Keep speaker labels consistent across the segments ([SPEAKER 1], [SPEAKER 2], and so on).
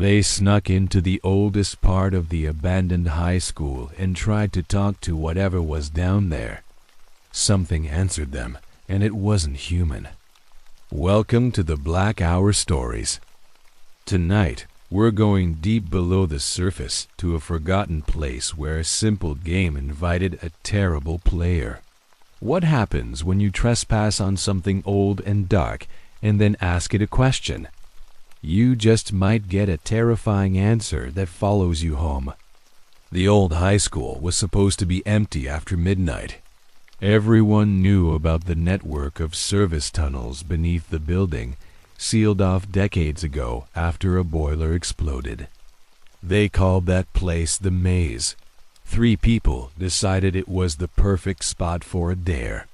[SPEAKER 1] They snuck into the oldest part of the abandoned high school and tried to talk to whatever was down there. Something answered them, and it wasn't human. Welcome to the Black Hour Stories. Tonight, we're going deep below the surface to a forgotten place where a simple game invited a terrible player. What happens when you trespass on something old and dark and then ask it a question? You just might get a terrifying answer that follows you home. The old high school was supposed to be empty after midnight. Everyone knew about the network of service tunnels beneath the building, sealed off decades ago after a boiler exploded. They called that place the Maze. 3 people decided it was the perfect spot for a dare.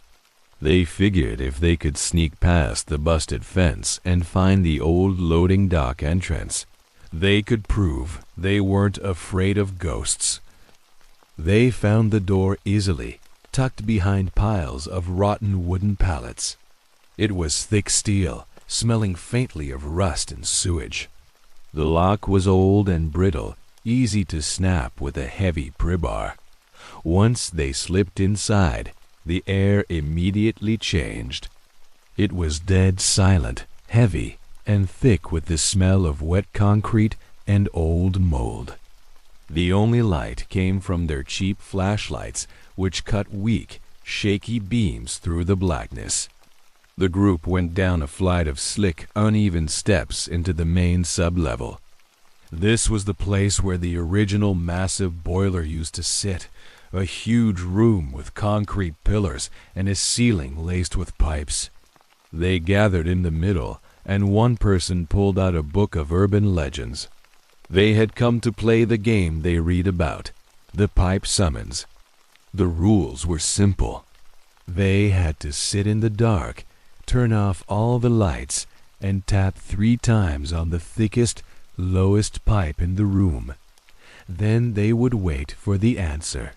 [SPEAKER 1] They figured if they could sneak past the busted fence and find the old loading dock entrance, they could prove they weren't afraid of ghosts. They found the door easily, tucked behind piles of rotten wooden pallets. It was thick steel, smelling faintly of rust and sewage. The lock was old and brittle, easy to snap with a heavy pry-bar. Once they slipped inside, the air immediately changed. It was dead silent, heavy, and thick with the smell of wet concrete and old mold. The only light came from their cheap flashlights, which cut weak, shaky beams through the blackness. The group went down a flight of slick, uneven steps into the main sublevel. This was the place where the original massive boiler used to sit, a huge room with concrete pillars and a ceiling laced with pipes. They gathered in the middle, and one person pulled out a book of urban legends. They had come to play the game they read about, the pipe summons. The rules were simple. They had to sit in the dark, turn off all the lights, and tap 3 times on the thickest, lowest pipe in the room. Then they would wait for the answer.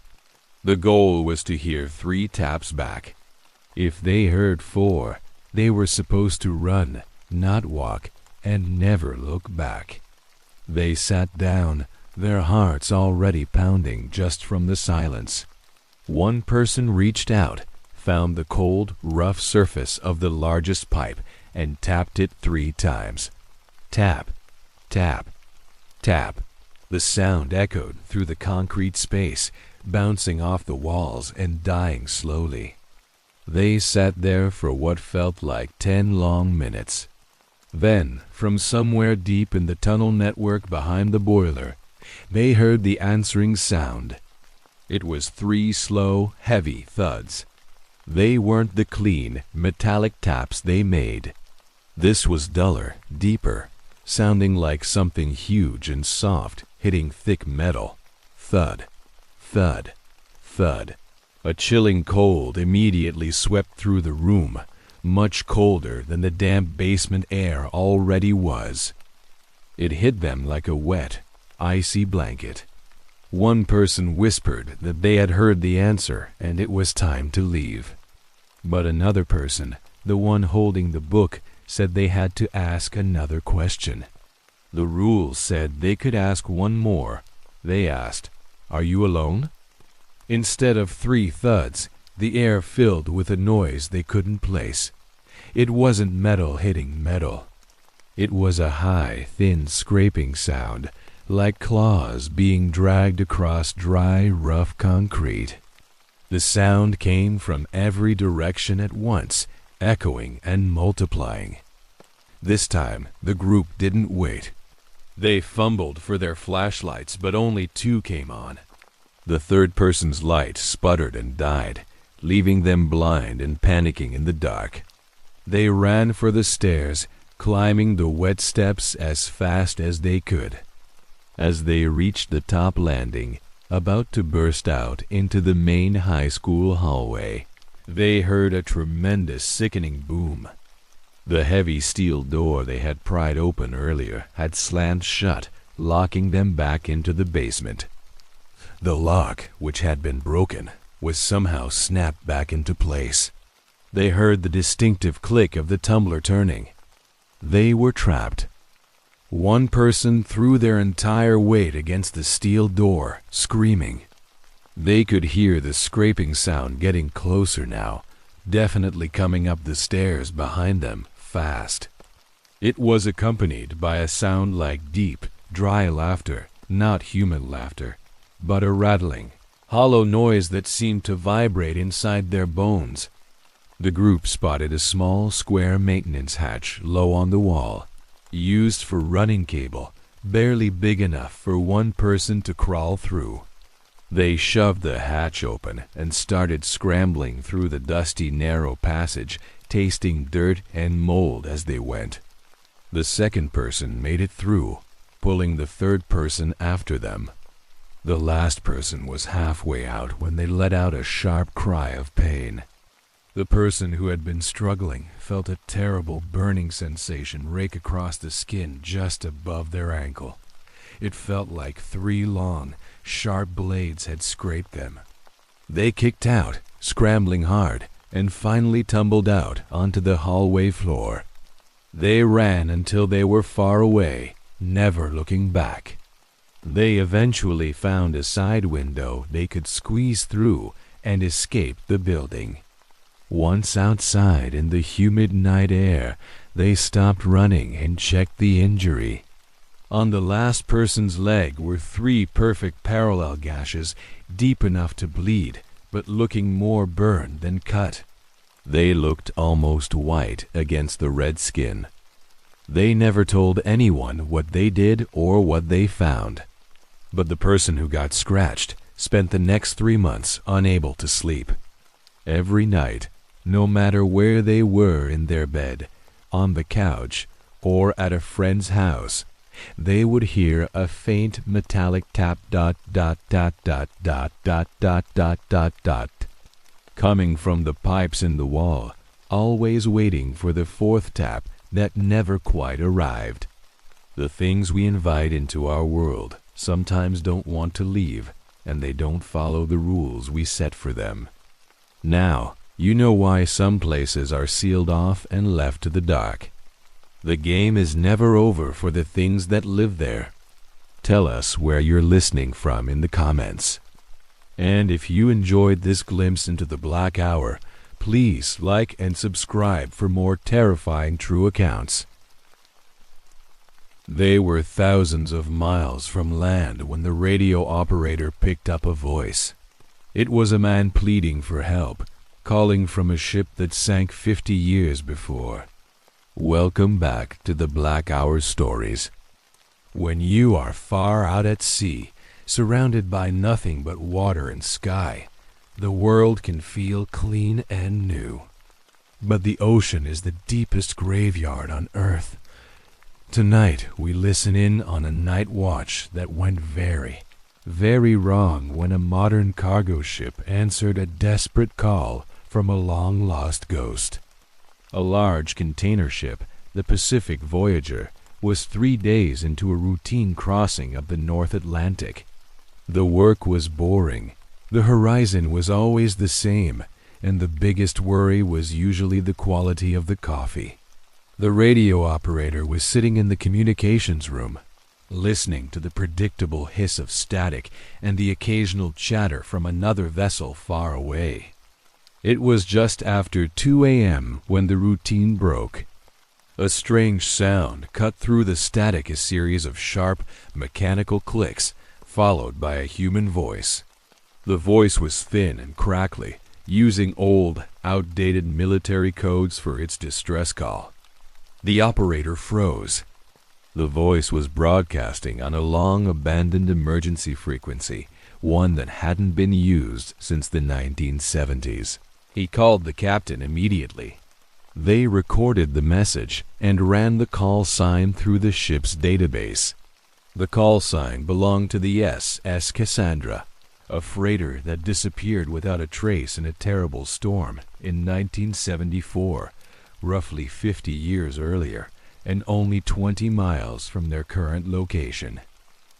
[SPEAKER 1] The goal was to hear 3 taps back. If they heard 4, they were supposed to run, not walk, and never look back. They sat down, their hearts already pounding just from the silence. One person reached out, found the cold, rough surface of the largest pipe, and tapped it 3 times. Tap, tap, tap. The sound echoed through the concrete space, bouncing off the walls and dying slowly. They sat there for what felt like 10 long minutes. Then, from somewhere deep in the tunnel network behind the boiler, they heard the answering sound. It was 3 slow, heavy thuds. They weren't the clean, metallic taps they made. This was duller, deeper, sounding like something huge and soft hitting thick metal. Thud, thud, thud. A chilling cold immediately swept through the room, much colder than the damp basement air already was. It hit them like a wet, icy blanket. One person whispered that they had heard the answer and it was time to leave. But another person, the one holding the book, said they had to ask another question. The rules said they could ask one more. They asked, "Are you alone?" Instead of 3 thuds, the air filled with a noise they couldn't place. It wasn't metal hitting metal. It was a high, thin scraping sound, like claws being dragged across dry, rough concrete. The sound came from every direction at once, echoing and multiplying. This time, the group didn't wait. They fumbled for their flashlights, but only 2 came on. The third person's light sputtered and died, leaving them blind and panicking in the dark. They ran for the stairs, climbing the wet steps as fast as they could. As they reached the top landing, about to burst out into the main high school hallway, they heard a tremendous, sickening boom. The heavy steel door they had pried open earlier had slammed shut, locking them back into the basement. The lock, which had been broken, was somehow snapped back into place. They heard the distinctive click of the tumbler turning. They were trapped. One person threw their entire weight against the steel door, screaming. They could hear the scraping sound getting closer now, definitely coming up the stairs behind them, fast. It was accompanied by a sound like deep, dry laughter, not human laughter, but a rattling, hollow noise that seemed to vibrate inside their bones. The group spotted a small square maintenance hatch low on the wall, used for running cable, barely big enough for one person to crawl through. They shoved the hatch open and started scrambling through the dusty, narrow passage, tasting dirt and mold as they went. The second person made it through, pulling the third person after them. The last person was halfway out when they let out a sharp cry of pain. The person who had been struggling felt a terrible burning sensation rake across the skin just above their ankle. It felt like 3 long, sharp blades had scraped them. They kicked out, scrambling hard, and finally tumbled out onto the hallway floor. They ran until they were far away, never looking back. They eventually found a side window they could squeeze through and escape the building. Once outside in the humid night air, they stopped running and checked the injury. On the last person's leg were 3 perfect parallel gashes, deep enough to bleed, but looking more burned than cut. They looked almost white against the red skin. They never told anyone what they did or what they found. But the person who got scratched spent the next 3 months unable to sleep. Every night, no matter where they were in their bed, on the couch, or at a friend's house, they would hear a faint metallic tap dot dot dot dot dot dot dot dot dot dot coming from the pipes in the wall, always waiting for the 4th tap that never quite arrived. The things we invite into our world sometimes don't want to leave, and they don't follow the rules we set for them. Now, you know why some places are sealed off and left to the dark. The game is never over for the things that live there. Tell us where you're listening from in the comments. And if you enjoyed this glimpse into the Black Hour, please like and subscribe for more terrifying true accounts. They were thousands of miles from land when the radio operator picked up a voice. It was a man pleading for help, calling from a ship that sank 50 years before. Welcome back to the Black Hour Stories. When you are far out at sea, surrounded by nothing but water and sky, the world can feel clean and new. But the ocean is the deepest graveyard on Earth. Tonight, we listen in on a night watch that went very, very wrong when a modern cargo ship answered a desperate call from a long-lost ghost. A large container ship, the Pacific Voyager, was 3 days into a routine crossing of the North Atlantic. The work was boring, the horizon was always the same, and the biggest worry was usually the quality of the coffee. The radio operator was sitting in the communications room, listening to the predictable hiss of static and the occasional chatter from another vessel far away. It was just after 2 a.m. when the routine broke. A strange sound cut through the static, a series of sharp, mechanical clicks, followed by a human voice. The voice was thin and crackly, using old, outdated military codes for its distress call. The operator froze. The voice was broadcasting on a long abandoned emergency frequency, one that hadn't been used since the 1970s. He called the captain immediately. They recorded the message and ran the call sign through the ship's database. The call sign belonged to the SS Cassandra, a freighter that disappeared without a trace in a terrible storm in 1974, roughly 50 years earlier, and only 20 miles from their current location.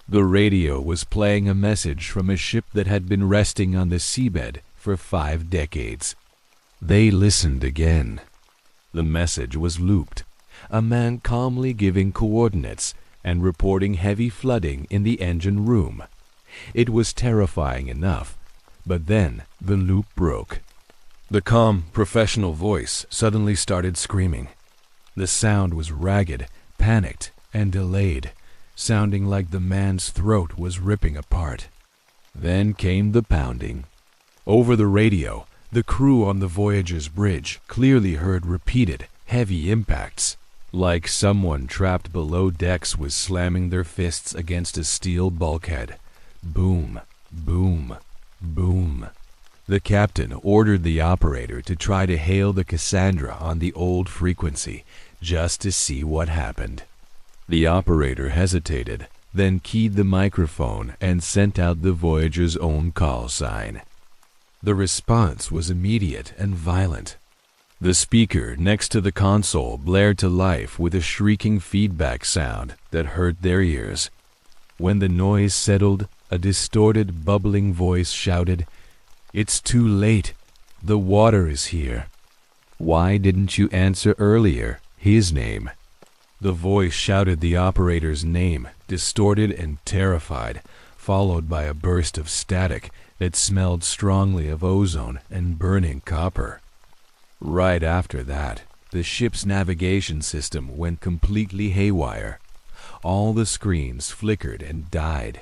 [SPEAKER 1] The radio was playing a message from a ship that had been resting on the seabed for 5 decades. They listened again. The message was looped, a man calmly giving coordinates, and reporting heavy flooding in the engine room. It was terrifying enough, but then the loop broke. The calm, professional voice suddenly started screaming. The sound was ragged, panicked, and delayed, sounding like the man's throat was ripping apart. Then came the pounding. Over the radio, the crew on the Voyager's bridge clearly heard repeated, heavy impacts, like someone trapped below decks was slamming their fists against a steel bulkhead. Boom, boom, boom. The captain ordered the operator to try to hail the Cassandra on the old frequency, just to see what happened. The operator hesitated, then keyed the microphone and sent out the Voyager's own call sign. The response was immediate and violent. The speaker next to the console blared to life with a shrieking feedback sound that hurt their ears. When the noise settled, a distorted, bubbling voice shouted, "It's too late. The water is here." "Why didn't you answer earlier?" His name. The voice shouted the operator's name, distorted and terrified, followed by a burst of static that smelled strongly of ozone and burning copper. Right after that, the ship's navigation system went completely haywire. All the screens flickered and died.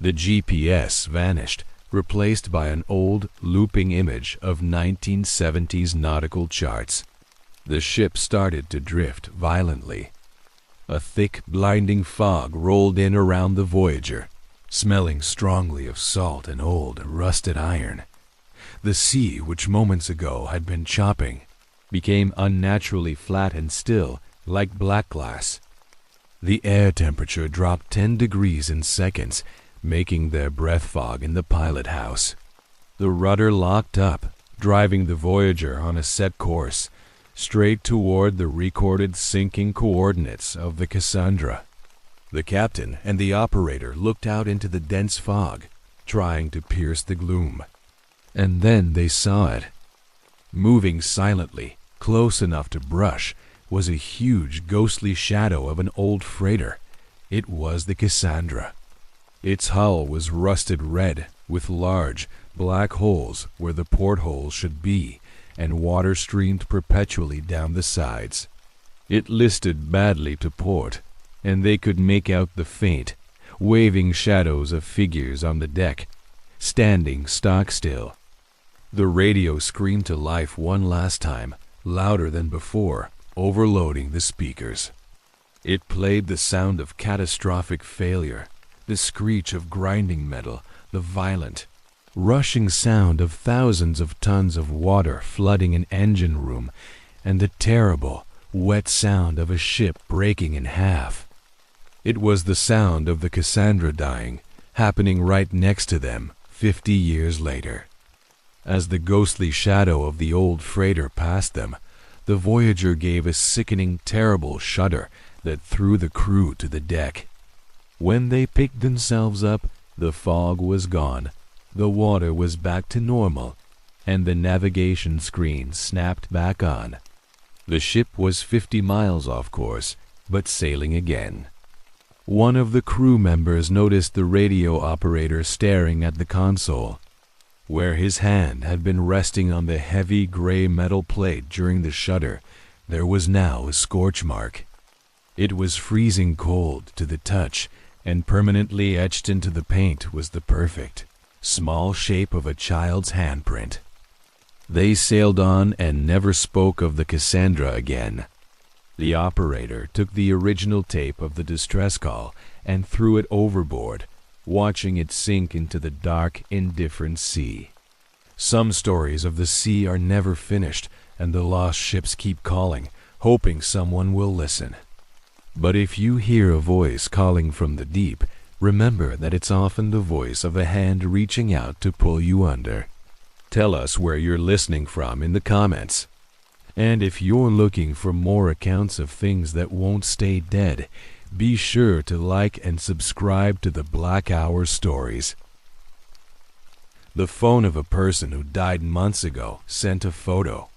[SPEAKER 1] The GPS vanished, replaced by an old, looping image of 1970s nautical charts. The ship started to drift violently. A thick, blinding fog rolled in around the Voyager, smelling strongly of salt and old, rusted iron. The sea, which moments ago had been chopping, became unnaturally flat and still, like black glass. The air temperature dropped 10 degrees in seconds, making their breath fog in the pilot house. The rudder locked up, driving the Voyager on a set course, straight toward the recorded sinking coordinates of the Cassandra. The captain and the operator looked out into the dense fog, trying to pierce the gloom. And then they saw it. Moving silently, close enough to brush, was a huge, ghostly shadow of an old freighter. It was the Cassandra. Its hull was rusted red, with large, black holes where the portholes should be, and water streamed perpetually down the sides. It listed badly to port, and they could make out the faint, waving shadows of figures on the deck, standing stock still. The radio screamed to life one last time, louder than before, overloading the speakers. It played the sound of catastrophic failure, the screech of grinding metal, the violent, rushing sound of thousands of tons of water flooding an engine room, and the terrible, wet sound of a ship breaking in half. It was the sound of the Cassandra dying, happening right next to them 50 years later. As the ghostly shadow of the old freighter passed them, the Voyager gave a sickening, terrible shudder that threw the crew to the deck. When they picked themselves up, the fog was gone, the water was back to normal, and the navigation screen snapped back on. The ship was 50 miles off course, but sailing again. One of the crew members noticed the radio operator staring at the console. Where his hand had been resting on the heavy gray metal plate during the shudder, there was now a scorch mark. It was freezing cold to the touch, and permanently etched into the paint was the perfect, small shape of a child's handprint. They sailed on and never spoke of the Cassandra again. The operator took the original tape of the distress call and threw it overboard, watching it sink into the dark, indifferent sea. Some stories of the sea are never finished, and the lost ships keep calling, hoping someone will listen. But if you hear a voice calling from the deep, remember that it's often the voice of a hand reaching out to pull you under. Tell us where you're listening from in the comments. And if you're looking for more accounts of things that won't stay dead, be sure to like and subscribe to the Black Hour Stories. The phone of a person who died months ago sent a photo.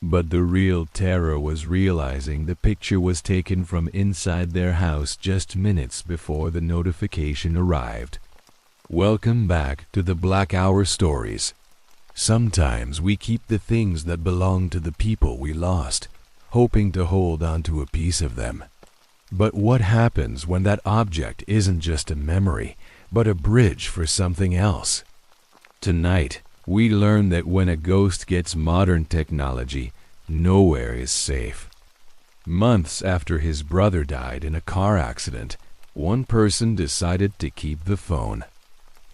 [SPEAKER 1] But the real terror was realizing the picture was taken from inside their house just minutes before the notification arrived. Welcome back to the Black Hour Stories. Sometimes we keep the things that belong to the people we lost, hoping to hold onto a piece of them. But what happens when that object isn't just a memory, but a bridge for something else? Tonight, we learn that when a ghost gets modern technology, nowhere is safe. Months after his brother died in a car accident, one person decided to keep the phone.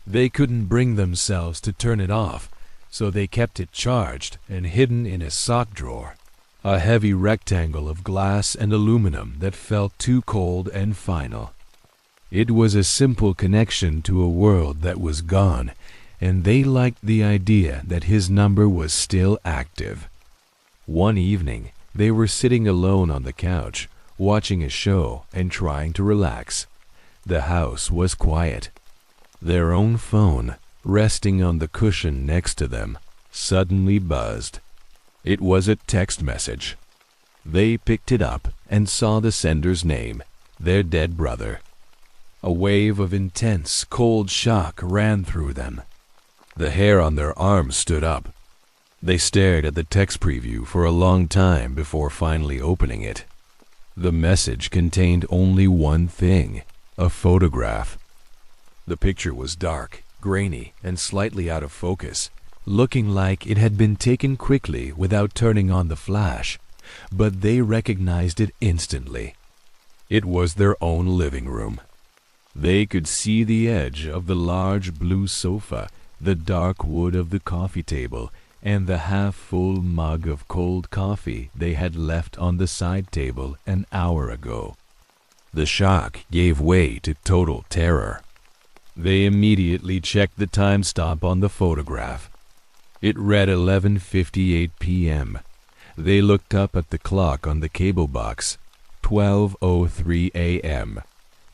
[SPEAKER 1] They couldn't bring themselves to turn it off, so they kept it charged and hidden in a sock drawer, a heavy rectangle of glass and aluminum that felt too cold and final. It was a simple connection to a world that was gone, and they liked the idea that his number was still active. One evening, they were sitting alone on the couch, watching a show and trying to relax. The house was quiet. Their own phone, resting on the cushion next to them, suddenly buzzed. It was a text message. They picked it up and saw the sender's name, their dead brother. A wave of intense, cold shock ran through them. The hair on their arms stood up. They stared at the text preview for a long time before finally opening it. The message contained only one thing, a photograph. The picture was dark, grainy, and slightly out of focus, looking like it had been taken quickly without turning on the flash, but they recognized it instantly. It was their own living room. They could see the edge of the large blue sofa, the dark wood of the coffee table, and the half-full mug of cold coffee they had left on the side table an hour ago. The shock gave way to total terror. They immediately checked the time stamp on the photograph. It read 11:58 p.m. They looked up at the clock on the cable box, 12:03 a.m.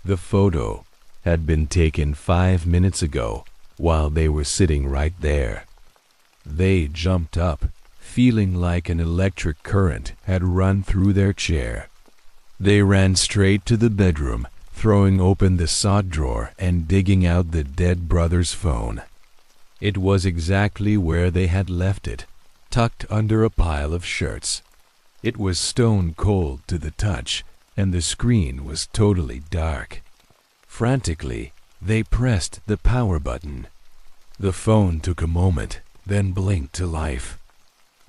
[SPEAKER 1] The photo had been taken 5 minutes ago, while they were sitting right there. They jumped up, feeling like an electric current had run through their chair. They ran straight to the bedroom, throwing open the sock drawer and digging out the dead brother's phone. It was exactly where they had left it, tucked under a pile of shirts. It was stone cold to the touch, and the screen was totally dark. Frantically, they pressed the power button. The phone took a moment, then blinked to life.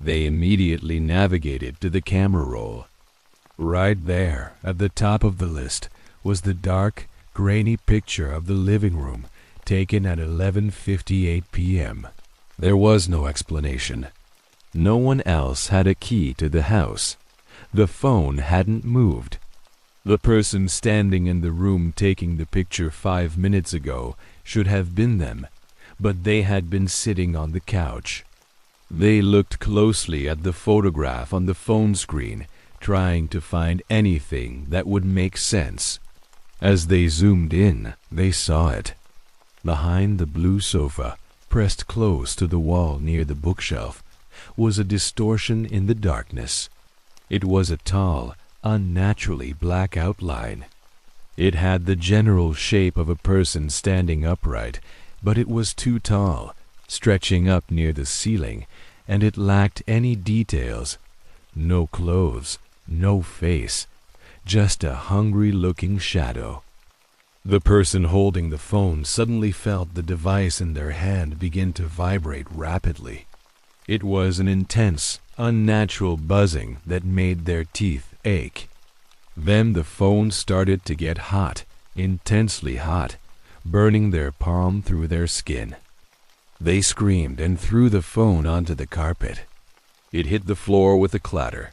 [SPEAKER 1] They immediately navigated to the camera roll. Right there, at the top of the list, was the dark, grainy picture of the living room, taken at 11:58 p.m. There was no explanation. No one else had a key to the house. The phone hadn't moved. The person standing in the room taking the picture 5 minutes ago should have been them, but they had been sitting on the couch. They looked closely at the photograph on the phone screen, trying to find anything that would make sense. As they zoomed in, they saw it. Behind the blue sofa, pressed close to the wall near the bookshelf, was a distortion in the darkness. It was a tall, unnaturally black outline. It had the general shape of a person standing upright, but it was too tall, stretching up near the ceiling, and it lacked any details. No clothes, no face, just a hungry-looking shadow. The person holding the phone suddenly felt the device in their hand begin to vibrate rapidly. It was an intense, unnatural buzzing that made their teeth ache. Then the phone started to get hot, intensely hot, burning their palm through their skin. They screamed and threw the phone onto the carpet. It hit the floor with a clatter.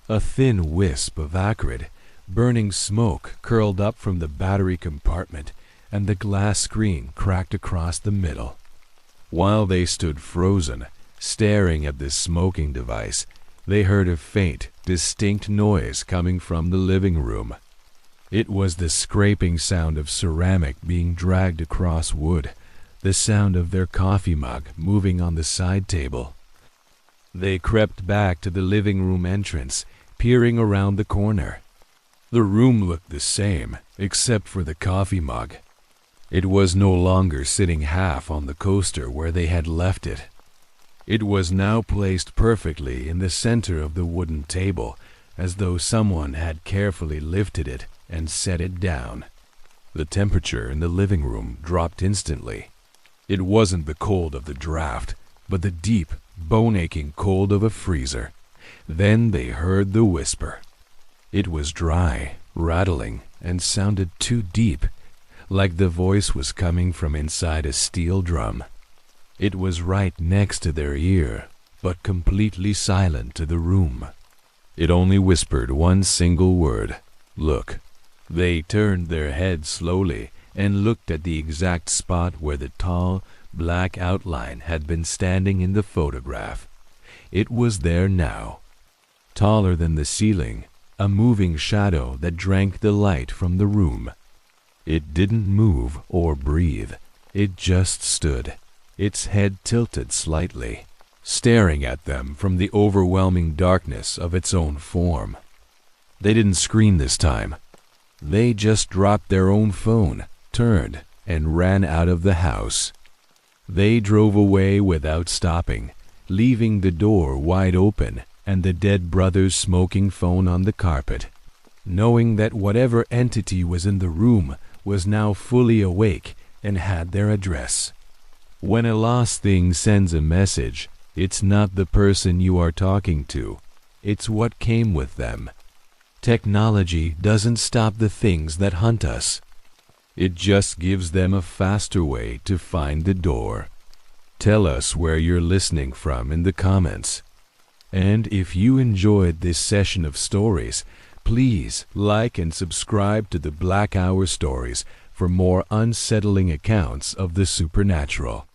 [SPEAKER 1] A thin wisp of acrid, burning smoke curled up from the battery compartment, and the glass screen cracked across the middle. While they stood frozen, staring at this smoking device, they heard a faint, distinct noise coming from the living room. It was the scraping sound of ceramic being dragged across wood, the sound of their coffee mug moving on the side table. They crept back to the living room entrance, peering around the corner. The room looked the same, except for the coffee mug. It was no longer sitting half on the coaster where they had left it. It was now placed perfectly in the center of the wooden table, as though someone had carefully lifted it and set it down. The temperature in the living room dropped instantly. It wasn't the cold of the draft, but the deep, bone-aching cold of a freezer. Then they heard the whisper. It was dry, rattling, and sounded too deep, like the voice was coming from inside a steel drum. It was right next to their ear, but completely silent to the room. It only whispered one single word, "Look." They turned their heads slowly and looked at the exact spot where the tall, black outline had been standing in the photograph. It was there now, taller than the ceiling, a moving shadow that drank the light from the room. It didn't move or breathe. It just stood, its head tilted slightly, staring at them from the overwhelming darkness of its own form. They didn't scream this time. They just dropped their own phone, turned, and ran out of the house. They drove away without stopping, leaving the door wide open and the dead brother's smoking phone on the carpet, knowing that whatever entity was in the room was now fully awake and had their address. When a lost thing sends a message, it's not the person you are talking to, it's what came with them. Technology doesn't stop the things that hunt us. It just gives them a faster way to find the door. Tell us where you're listening from in the comments. And if you enjoyed this session of stories, please like and subscribe to the Black Hour Stories for more unsettling accounts of the supernatural.